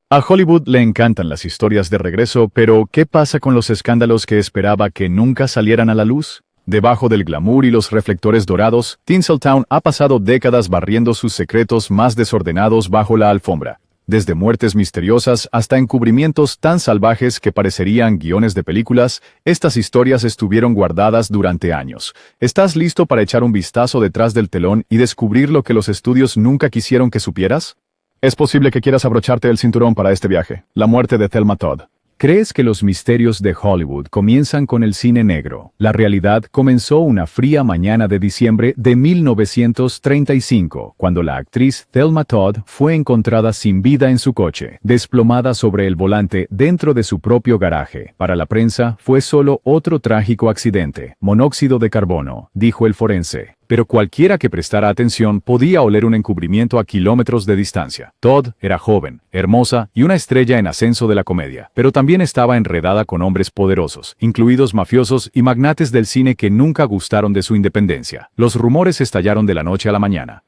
A Hollywood le encantan las historias de regreso, pero ¿qué pasa con los escándalos que esperaba que nunca salieran a la luz? Debajo del glamour y los reflectores dorados, Tinseltown ha pasado décadas barriendo sus secretos más desordenados bajo la alfombra. Desde muertes misteriosas hasta encubrimientos tan salvajes que parecerían guiones de películas, estas historias estuvieron guardadas durante años. ¿Estás listo para echar un vistazo detrás del telón y descubrir lo que los estudios nunca quisieron que supieras? Es posible que quieras abrocharte el cinturón para este viaje. La muerte de Thelma Todd. ¿Crees que los misterios de Hollywood comienzan con el cine negro? La realidad comenzó una fría mañana de diciembre de 1935, cuando la actriz Thelma Todd fue encontrada sin vida en su coche, desplomada sobre el volante dentro de su propio garaje. Para la prensa, fue solo otro trágico accidente, monóxido de carbono, dijo el forense. Pero cualquiera que prestara atención podía oler un encubrimiento a kilómetros de distancia. Todd era joven, hermosa y una estrella en ascenso de la comedia, pero también estaba enredada con hombres poderosos, incluidos mafiosos y magnates del cine que nunca gustaron de su independencia. Los rumores estallaron de la noche a la mañana.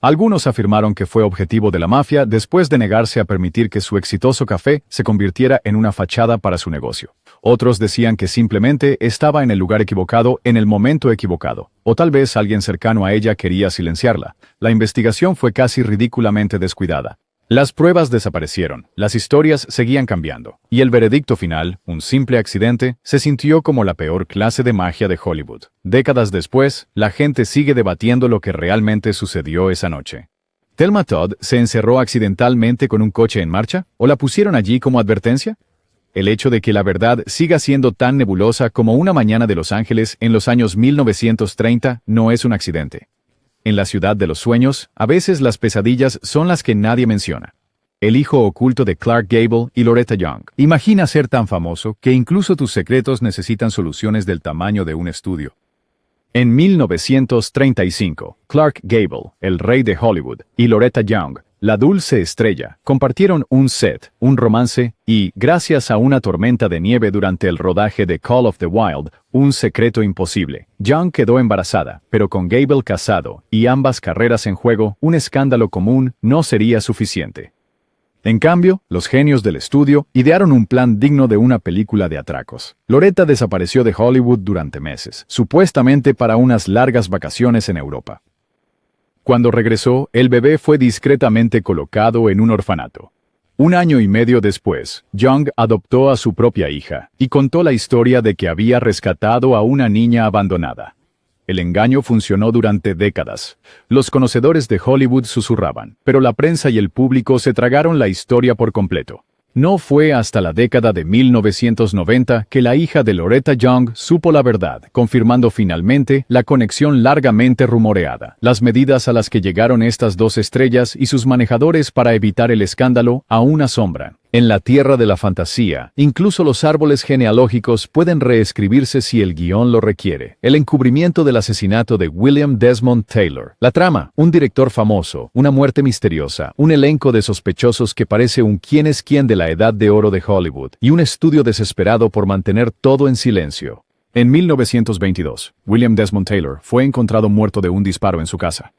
Algunos afirmaron que fue objetivo de la mafia después de negarse a permitir que su exitoso café se convirtiera en una fachada para su negocio. Otros decían que simplemente estaba en el lugar equivocado en el momento equivocado, o tal vez alguien cercano a ella quería silenciarla. La investigación fue casi ridículamente descuidada. Las pruebas desaparecieron, las historias seguían cambiando, y el veredicto final, un simple accidente, se sintió como la peor clase de magia de Hollywood. Décadas después, la gente sigue debatiendo lo que realmente sucedió esa noche. ¿Thelma Todd se encerró accidentalmente con un coche en marcha? ¿O la pusieron allí como advertencia? El hecho de que la verdad siga siendo tan nebulosa como una mañana de Los Ángeles en los años 1930 no es un accidente. En la ciudad de los sueños, a veces las pesadillas son las que nadie menciona. El hijo oculto de Clark Gable y Loretta Young. Imagina ser tan famoso que incluso tus secretos necesitan soluciones del tamaño de un estudio. En 1935, Clark Gable, el rey de Hollywood, y Loretta Young, la dulce estrella, compartieron un set, un romance y, gracias a una tormenta de nieve durante el rodaje de Call of the Wild, un secreto imposible. Young quedó embarazada, pero con Gable casado y ambas carreras en juego, un escándalo común no sería suficiente. En cambio, los genios del estudio idearon un plan digno de una película de atracos. Loretta desapareció de Hollywood durante meses, supuestamente para unas largas vacaciones en Europa. Cuando regresó, el bebé fue discretamente colocado en un orfanato. Un año y medio después, Young adoptó a su propia hija y contó la historia de que había rescatado a una niña abandonada. El engaño funcionó durante décadas. Los conocedores de Hollywood susurraban, pero la prensa y el público se tragaron la historia por completo. No fue hasta la década de 1990 que la hija de Loretta Young supo la verdad, confirmando finalmente la conexión largamente rumoreada. Las medidas a las que llegaron estas dos estrellas y sus manejadores para evitar el escándalo aún asombran. En la tierra de la fantasía, incluso los árboles genealógicos pueden reescribirse si el guión lo requiere. El encubrimiento del asesinato de William Desmond Taylor. La trama, un director famoso, una muerte misteriosa, un elenco de sospechosos que parece un quién es quién de la edad de oro de Hollywood, y un estudio desesperado por mantener todo en silencio. En 1922, William Desmond Taylor fue encontrado muerto de un disparo en su casa.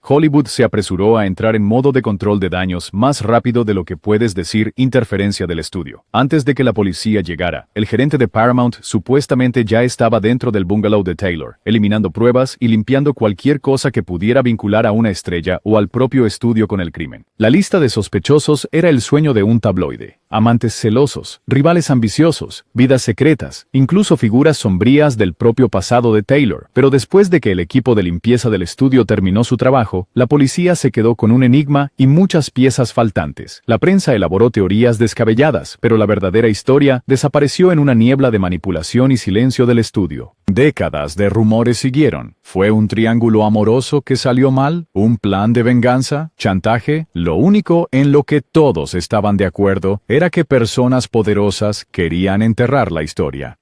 Hollywood se apresuró a entrar en modo de control de daños más rápido de lo que puedes decir interferencia del estudio. Antes de que la policía llegara, el gerente de Paramount supuestamente ya estaba dentro del bungalow de Taylor, eliminando pruebas y limpiando cualquier cosa que pudiera vincular a una estrella o al propio estudio con el crimen. La lista de sospechosos era el sueño de un tabloide. Amantes celosos, rivales ambiciosos, vidas secretas, incluso figuras sombrías del propio pasado de Taylor. Pero después de que el equipo de limpieza del estudio terminó su trabajo, la policía se quedó con un enigma y muchas piezas faltantes. La prensa elaboró teorías descabelladas, pero la verdadera historia desapareció en una niebla de manipulación y silencio del estudio. Décadas de rumores siguieron. ¿Fue un triángulo amoroso que salió mal? ¿Un plan de venganza? ¿Chantaje? Lo único en lo que todos estaban de acuerdo era que personas poderosas querían enterrar la historia.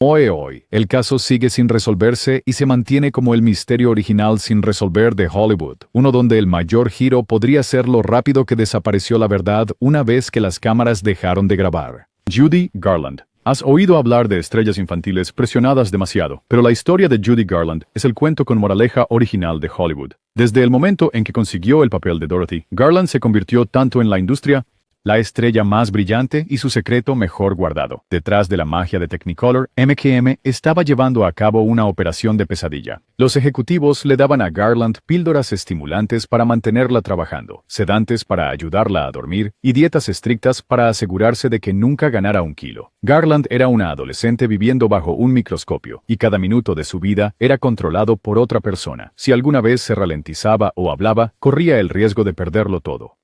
Hoy, el caso sigue sin resolverse y se mantiene como el misterio original sin resolver de Hollywood, uno donde el mayor giro podría ser lo rápido que desapareció la verdad una vez que las cámaras dejaron de grabar. Judy Garland. Has oído hablar de estrellas infantiles presionadas demasiado, pero la historia de Judy Garland es el cuento con moraleja original de Hollywood. Desde el momento en que consiguió el papel de Dorothy, Garland se convirtió tanto en la industria La estrella más brillante y su secreto mejor guardado. Detrás de la magia de Technicolor, MGM estaba llevando a cabo una operación de pesadilla. Los ejecutivos le daban a Garland píldoras estimulantes para mantenerla trabajando, sedantes para ayudarla a dormir y dietas estrictas para asegurarse de que nunca ganara un kilo. Garland era una adolescente viviendo bajo un microscopio, y cada minuto de su vida era controlado por otra persona. Si alguna vez se ralentizaba o hablaba, corría el riesgo de perderlo todo.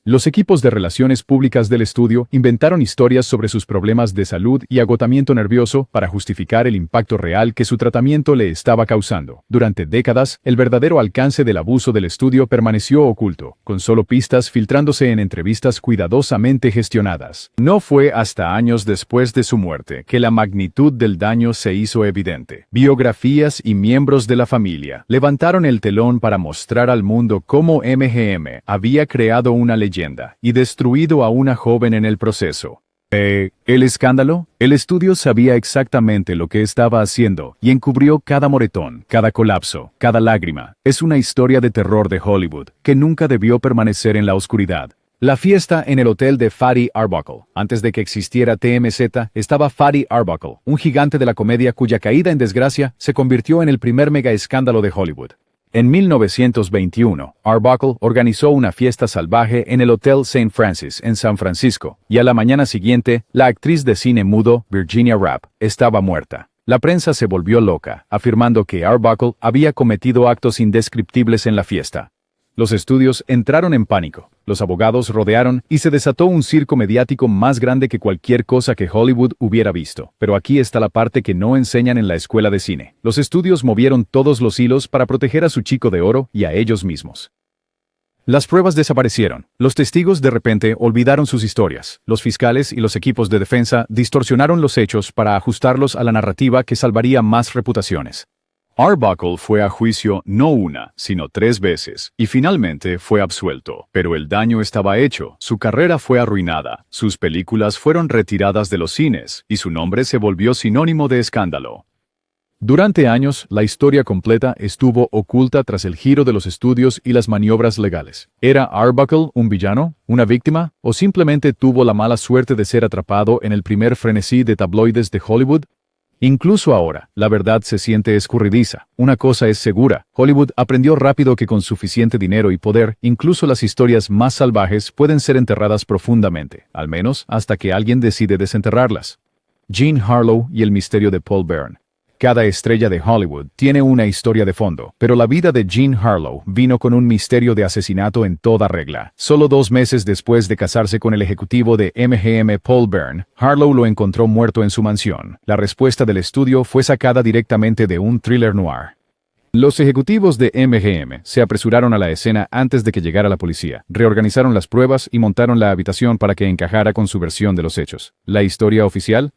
Los equipos de relaciones públicas del estudio inventaron historias sobre sus problemas de salud y agotamiento nervioso para justificar el impacto real que su tratamiento le estaba causando. Durante décadas, el verdadero alcance del abuso del estudio permaneció oculto, con solo pistas filtrándose en entrevistas cuidadosamente gestionadas. No fue hasta años después de su muerte que la magnitud del daño se hizo evidente. Biografías y miembros de la familia levantaron el telón para mostrar al mundo cómo MGM había creado una leyenda y destruido a una joven en el proceso. ¿El escándalo? El estudio sabía exactamente lo que estaba haciendo y encubrió cada moretón, cada colapso, cada lágrima. Es una historia de terror de Hollywood que nunca debió permanecer en la oscuridad. La fiesta en el hotel de Fatty Arbuckle. Antes de que existiera TMZ, estaba Fatty Arbuckle, un gigante de la comedia cuya caída en desgracia se convirtió en el primer mega escándalo de Hollywood. En 1921, Arbuckle organizó una fiesta salvaje en el Hotel St. Francis en San Francisco, y a la mañana siguiente, la actriz de cine mudo, Virginia Rapp, estaba muerta. La prensa se volvió loca, afirmando que Arbuckle había cometido actos indescriptibles en la fiesta. Los estudios entraron en pánico, los abogados rodearon y se desató un circo mediático más grande que cualquier cosa que Hollywood hubiera visto. Pero aquí está la parte que no enseñan en la escuela de cine. Los estudios movieron todos los hilos para proteger a su chico de oro y a ellos mismos. Las pruebas desaparecieron. Los testigos de repente olvidaron sus historias. Los fiscales y los equipos de defensa distorsionaron los hechos para ajustarlos a la narrativa que salvaría más reputaciones. Arbuckle fue a juicio no una, sino 3 veces, y finalmente fue absuelto. Pero el daño estaba hecho, su carrera fue arruinada, sus películas fueron retiradas de los cines, y su nombre se volvió sinónimo de escándalo. Durante años, la historia completa estuvo oculta tras el giro de los estudios y las maniobras legales. ¿Era Arbuckle un villano, una víctima, o simplemente tuvo la mala suerte de ser atrapado en el primer frenesí de tabloides de Hollywood? Incluso ahora, la verdad se siente escurridiza. Una cosa es segura, Hollywood aprendió rápido que con suficiente dinero y poder, incluso las historias más salvajes pueden ser enterradas profundamente, al menos hasta que alguien decide desenterrarlas. Jean Harlow y el misterio de Paul Byrne. Cada estrella de Hollywood tiene una historia de fondo, pero la vida de Jean Harlow vino con un misterio de asesinato en toda regla. Solo 2 meses después de casarse con el ejecutivo de MGM Paul Byrne, Harlow lo encontró muerto en su mansión. La respuesta del estudio fue sacada directamente de un thriller noir. Los ejecutivos de MGM se apresuraron a la escena antes de que llegara la policía, reorganizaron las pruebas y montaron la habitación para que encajara con su versión de los hechos. ¿La historia oficial?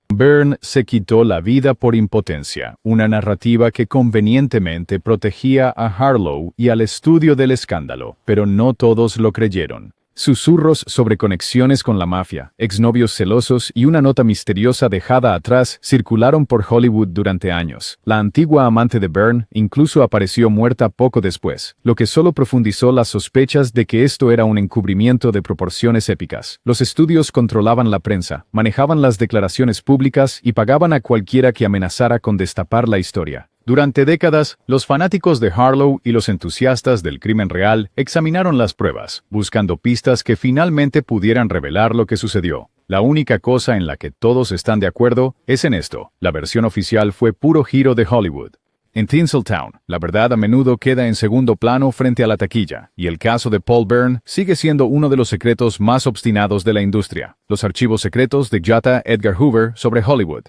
Byrne se quitó la vida por impotencia, una narrativa que convenientemente protegía a Harlow y al estudio del escándalo, pero no todos lo creyeron. Susurros sobre conexiones con la mafia, exnovios celosos y una nota misteriosa dejada atrás circularon por Hollywood durante años. La antigua amante de Byrne incluso apareció muerta poco después, lo que solo profundizó las sospechas de que esto era un encubrimiento de proporciones épicas. Los estudios controlaban la prensa, manejaban las declaraciones públicas y pagaban a cualquiera que amenazara con destapar la historia. Durante décadas, los fanáticos de Harlow y los entusiastas del crimen real examinaron las pruebas, buscando pistas que finalmente pudieran revelar lo que sucedió. La única cosa en la que todos están de acuerdo es en esto: la versión oficial fue puro giro de Hollywood. En Tinseltown, la verdad a menudo queda en segundo plano frente a la taquilla, y el caso de Paul Byrne sigue siendo uno de los secretos más obstinados de la industria. Los archivos secretos de J. Edgar Hoover sobre Hollywood.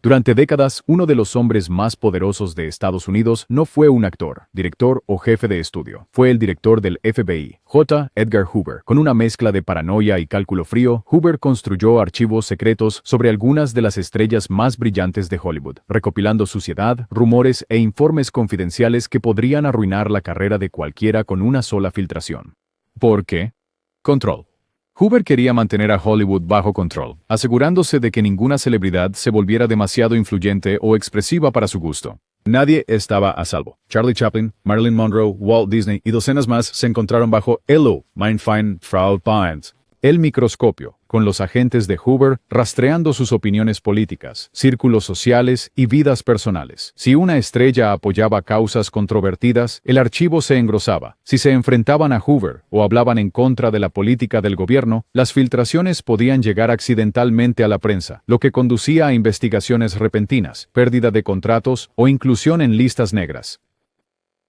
Durante décadas, uno de los hombres más poderosos de Estados Unidos no fue un actor, director o jefe de estudio. Fue el director del FBI, J. Edgar Hoover. Con una mezcla de paranoia y cálculo frío, Hoover construyó archivos secretos sobre algunas de las estrellas más brillantes de Hollywood, recopilando suciedad, rumores e informes confidenciales que podrían arruinar la carrera de cualquiera con una sola filtración. ¿Por qué? Control. Hoover quería mantener a Hollywood bajo control, asegurándose de que ninguna celebridad se volviera demasiado influyente o expresiva para su gusto. Nadie estaba a salvo. Charlie Chaplin, Marilyn Monroe, Walt Disney y docenas más se encontraron bajo ELO, Mein Fein Frau Pines. El microscopio, con los agentes de Hoover rastreando sus opiniones políticas, círculos sociales y vidas personales. Si una estrella apoyaba causas controvertidas, el archivo se engrosaba. Si se enfrentaban a Hoover o hablaban en contra de la política del gobierno, las filtraciones podían llegar accidentalmente a la prensa, lo que conducía a investigaciones repentinas, pérdida de contratos o inclusión en listas negras.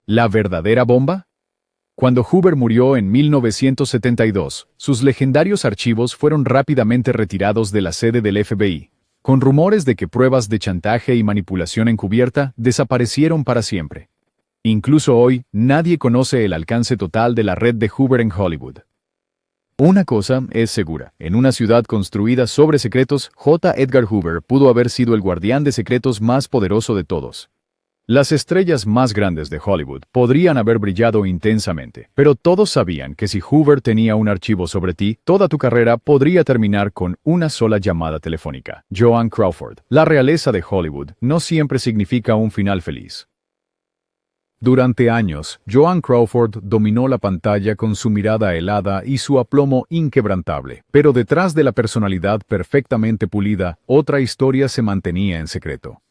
¿La verdadera bomba? Cuando Hoover murió en 1972, sus legendarios archivos fueron rápidamente retirados de la sede del FBI, con rumores de que pruebas de chantaje y manipulación encubierta desaparecieron para siempre. Incluso hoy, nadie conoce el alcance total de la red de Hoover en Hollywood. Una cosa es segura, en una ciudad construida sobre secretos, J. Edgar Hoover pudo haber sido el guardián de secretos más poderoso de todos. Las estrellas más grandes de Hollywood podrían haber brillado intensamente, pero todos sabían que si Hoover tenía un archivo sobre ti, toda tu carrera podría terminar con una sola llamada telefónica. Joan Crawford. La realeza de Hollywood no siempre significa un final feliz. Durante años, Joan Crawford dominó la pantalla con su mirada helada y su aplomo inquebrantable, pero detrás de la personalidad perfectamente pulida, otra historia se mantenía en secreto.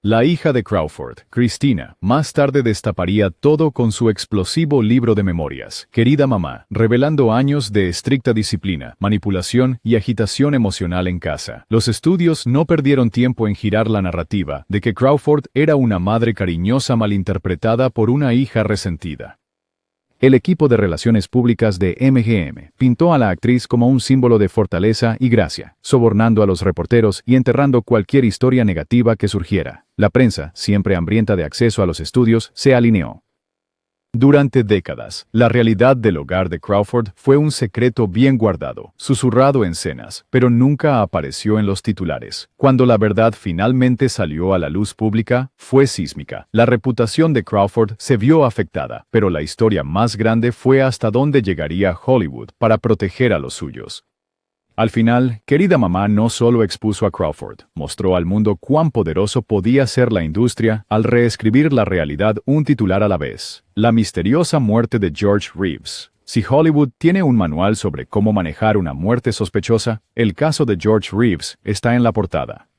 La hija de Crawford, Christina, más tarde destaparía todo con su explosivo libro de memorias, Querida Mamá, revelando años de estricta disciplina, manipulación y agitación emocional en casa. Los estudios no perdieron tiempo en girar la narrativa de que Crawford era una madre cariñosa malinterpretada por una hija resentida. El equipo de relaciones públicas de MGM pintó a la actriz como un símbolo de fortaleza y gracia, sobornando a los reporteros y enterrando cualquier historia negativa que surgiera. La prensa, siempre hambrienta de acceso a los estudios, se alineó. Durante décadas, la realidad del hogar de Crawford fue un secreto bien guardado, susurrado en cenas, pero nunca apareció en los titulares. Cuando la verdad finalmente salió a la luz pública, fue sísmica. La reputación de Crawford se vio afectada, pero la historia más grande fue hasta dónde llegaría Hollywood para proteger a los suyos. Al final, Querida Mamá no solo expuso a Crawford, mostró al mundo cuán poderoso podía ser la industria al reescribir la realidad un titular a la vez. La misteriosa muerte de George Reeves. Si Hollywood tiene un manual sobre cómo manejar una muerte sospechosa, el caso de George Reeves está en la portada.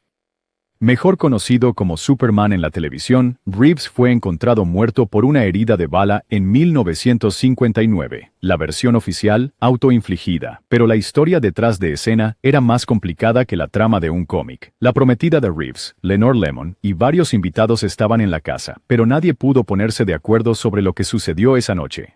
Mejor conocido como Superman en la televisión, Reeves fue encontrado muerto por una herida de bala en 1959. La versión oficial, autoinfligida, pero la historia detrás de escena era más complicada que la trama de un cómic. La prometida de Reeves, Lenore Lemon, y varios invitados estaban en la casa, pero nadie pudo ponerse de acuerdo sobre lo que sucedió esa noche.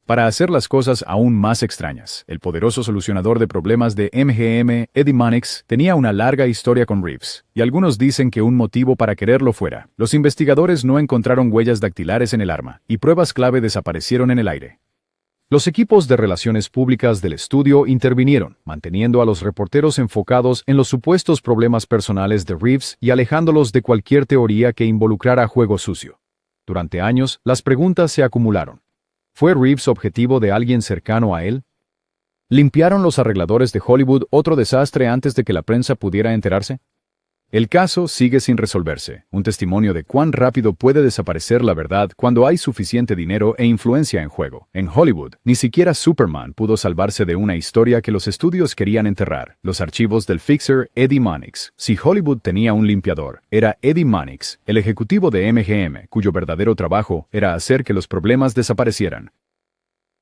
Para hacer las cosas aún más extrañas, el poderoso solucionador de problemas de MGM, Eddie Mannix, tenía una larga historia con Reeves, y algunos dicen que un motivo para quererlo fuera. Los investigadores no encontraron huellas dactilares en el arma, y pruebas clave desaparecieron en el aire. Los equipos de relaciones públicas del estudio intervinieron, manteniendo a los reporteros enfocados en los supuestos problemas personales de Reeves y alejándolos de cualquier teoría que involucrara juego sucio. Durante años, las preguntas se acumularon. ¿Fue Reeves objetivo de alguien cercano a él? ¿Limpiaron los arregladores de Hollywood otro desastre antes de que la prensa pudiera enterarse? El caso sigue sin resolverse, un testimonio de cuán rápido puede desaparecer la verdad cuando hay suficiente dinero e influencia en juego. En Hollywood, ni siquiera Superman pudo salvarse de una historia que los estudios querían enterrar, los archivos del fixer Eddie Mannix. Si Hollywood tenía un limpiador, era Eddie Mannix, el ejecutivo de MGM, cuyo verdadero trabajo era hacer que los problemas desaparecieran.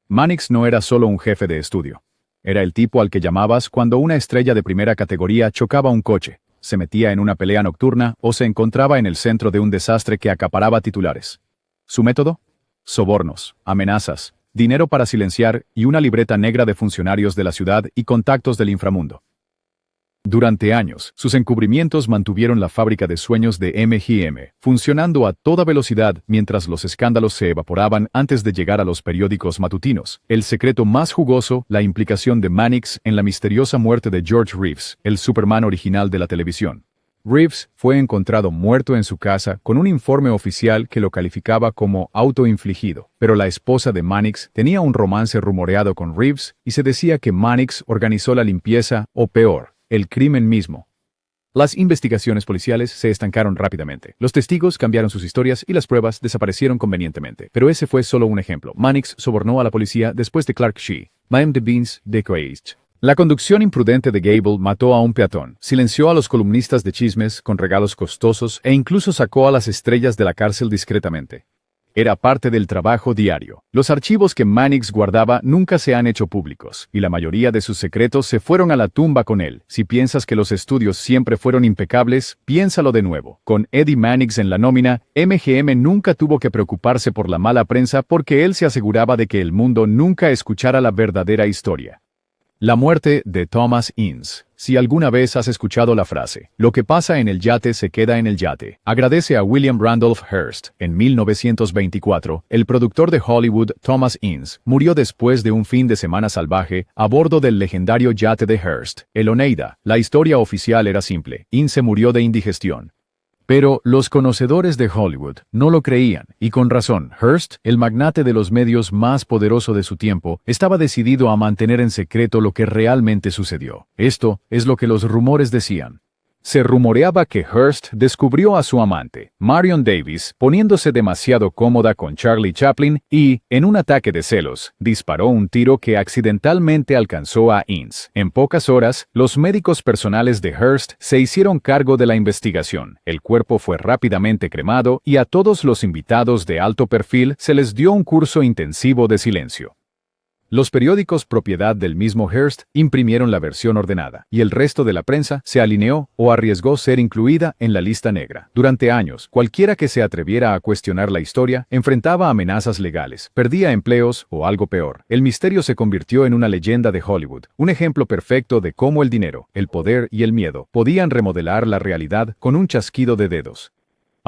Mannix no era solo un jefe de estudio. Era el tipo al que llamabas cuando una estrella de primera categoría chocaba un coche, se metía en una pelea nocturna o se encontraba en el centro de un desastre que acaparaba titulares. ¿Su método? Sobornos, amenazas, dinero para silenciar y una libreta negra de funcionarios de la ciudad y contactos del inframundo. Durante años, sus encubrimientos mantuvieron la fábrica de sueños de MGM funcionando a toda velocidad mientras los escándalos se evaporaban antes de llegar a los periódicos matutinos. El secreto más jugoso, la implicación de Mannix en la misteriosa muerte de George Reeves, el Superman original de la televisión. Reeves fue encontrado muerto en su casa con un informe oficial que lo calificaba como autoinfligido, pero la esposa de Mannix tenía un romance rumoreado con Reeves y se decía que Mannix organizó la limpieza o peor, el crimen mismo. Las investigaciones policiales se estancaron rápidamente. Los testigos cambiaron sus historias y las pruebas desaparecieron convenientemente. Pero ese fue solo un ejemplo. Mannix sobornó a la policía después de Clark Shea, Mme. Devine's Decreased, La conducción imprudente de Gable mató a un peatón, silenció a los columnistas de chismes con regalos costosos e incluso sacó a las estrellas de la cárcel discretamente. Era parte del trabajo diario. Los archivos que Mannix guardaba nunca se han hecho públicos, y la mayoría de sus secretos se fueron a la tumba con él. Si piensas que los estudios siempre fueron impecables, piénsalo de nuevo. Con Eddie Mannix en la nómina, MGM nunca tuvo que preocuparse por la mala prensa porque él se aseguraba de que el mundo nunca escuchara la verdadera historia. La muerte de Thomas Ince. Si alguna vez has escuchado la frase, lo que pasa en el yate se queda en el yate, agradece a William Randolph Hearst. En 1924, el productor de Hollywood, Thomas Ince, murió después de un fin de semana salvaje a bordo del legendario yate de Hearst, el Oneida. La historia oficial era simple: Ince murió de indigestión. Pero los conocedores de Hollywood no lo creían, y con razón. Hearst, el magnate de los medios más poderoso de su tiempo, estaba decidido a mantener en secreto lo que realmente sucedió. Esto es lo que los rumores decían. Se rumoreaba que Hearst descubrió a su amante, Marion Davies, poniéndose demasiado cómoda con Charlie Chaplin y, en un ataque de celos, disparó un tiro que accidentalmente alcanzó a Ince. En pocas horas, los médicos personales de Hearst se hicieron cargo de la investigación. El cuerpo fue rápidamente cremado y a todos los invitados de alto perfil se les dio un curso intensivo de silencio. Los periódicos propiedad del mismo Hearst imprimieron la versión ordenada, y el resto de la prensa se alineó o arriesgó ser incluida en la lista negra. Durante años, cualquiera que se atreviera a cuestionar la historia enfrentaba amenazas legales, perdía empleos o algo peor. El misterio se convirtió en una leyenda de Hollywood, un ejemplo perfecto de cómo el dinero, el poder y el miedo podían remodelar la realidad con un chasquido de dedos.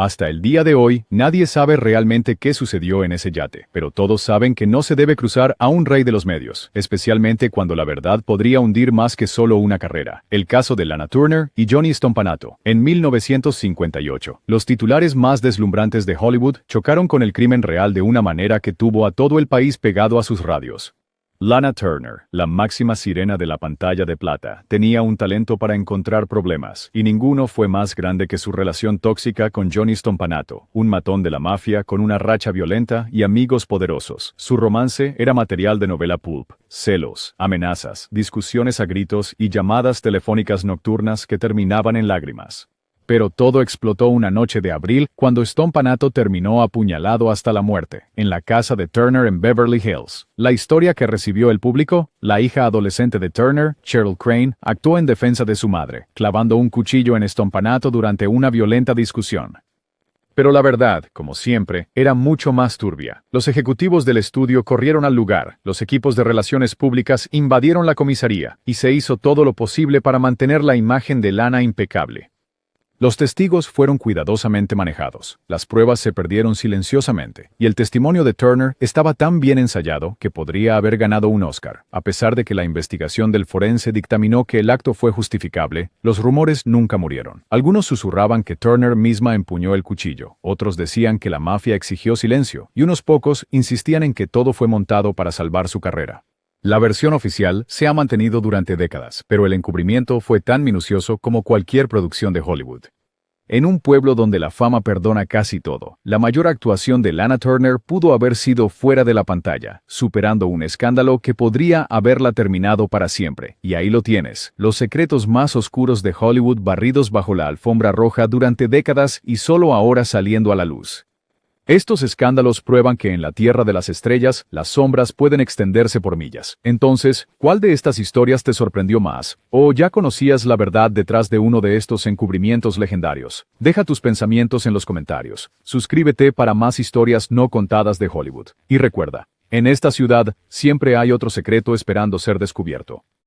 Hasta el día de hoy, nadie sabe realmente qué sucedió en ese yate, pero todos saben que no se debe cruzar a un rey de los medios, especialmente cuando la verdad podría hundir más que solo una carrera. El caso de Lana Turner y Johnny Stompanato. En 1958, los titulares más deslumbrantes de Hollywood chocaron con el crimen real de una manera que tuvo a todo el país pegado a sus radios. Lana Turner, la máxima sirena de la pantalla de plata, tenía un talento para encontrar problemas, y ninguno fue más grande que su relación tóxica con Johnny Stompanato, un matón de la mafia con una racha violenta y amigos poderosos. Su romance era material de novela pulp: celos, amenazas, discusiones a gritos y llamadas telefónicas nocturnas que terminaban en lágrimas. Pero todo explotó una noche de abril cuando Stompanato terminó apuñalado hasta la muerte, en la casa de Turner en Beverly Hills. La historia que recibió el público: la hija adolescente de Turner, Cheryl Crane, actuó en defensa de su madre, clavando un cuchillo en Stompanato durante una violenta discusión. Pero la verdad, como siempre, era mucho más turbia. Los ejecutivos del estudio corrieron al lugar, los equipos de relaciones públicas invadieron la comisaría, y se hizo todo lo posible para mantener la imagen de Lana impecable. Los testigos fueron cuidadosamente manejados, las pruebas se perdieron silenciosamente, y el testimonio de Turner estaba tan bien ensayado que podría haber ganado un Oscar. A pesar de que la investigación del forense dictaminó que el acto fue justificable, los rumores nunca murieron. Algunos susurraban que Turner misma empuñó el cuchillo, otros decían que la mafia exigió silencio, y unos pocos insistían en que todo fue montado para salvar su carrera. La versión oficial se ha mantenido durante décadas, pero el encubrimiento fue tan minucioso como cualquier producción de Hollywood. En un pueblo donde la fama perdona casi todo, la mayor actuación de Lana Turner pudo haber sido fuera de la pantalla, superando un escándalo que podría haberla terminado para siempre. Y ahí lo tienes, los secretos más oscuros de Hollywood barridos bajo la alfombra roja durante décadas y solo ahora saliendo a la luz. Estos escándalos prueban que en la Tierra de las Estrellas, las sombras pueden extenderse por millas. Entonces, ¿cuál de estas historias te sorprendió más? ¿O ya conocías la verdad detrás de uno de estos encubrimientos legendarios? Deja tus pensamientos en los comentarios. Suscríbete para más historias no contadas de Hollywood. Y recuerda, en esta ciudad siempre hay otro secreto esperando ser descubierto.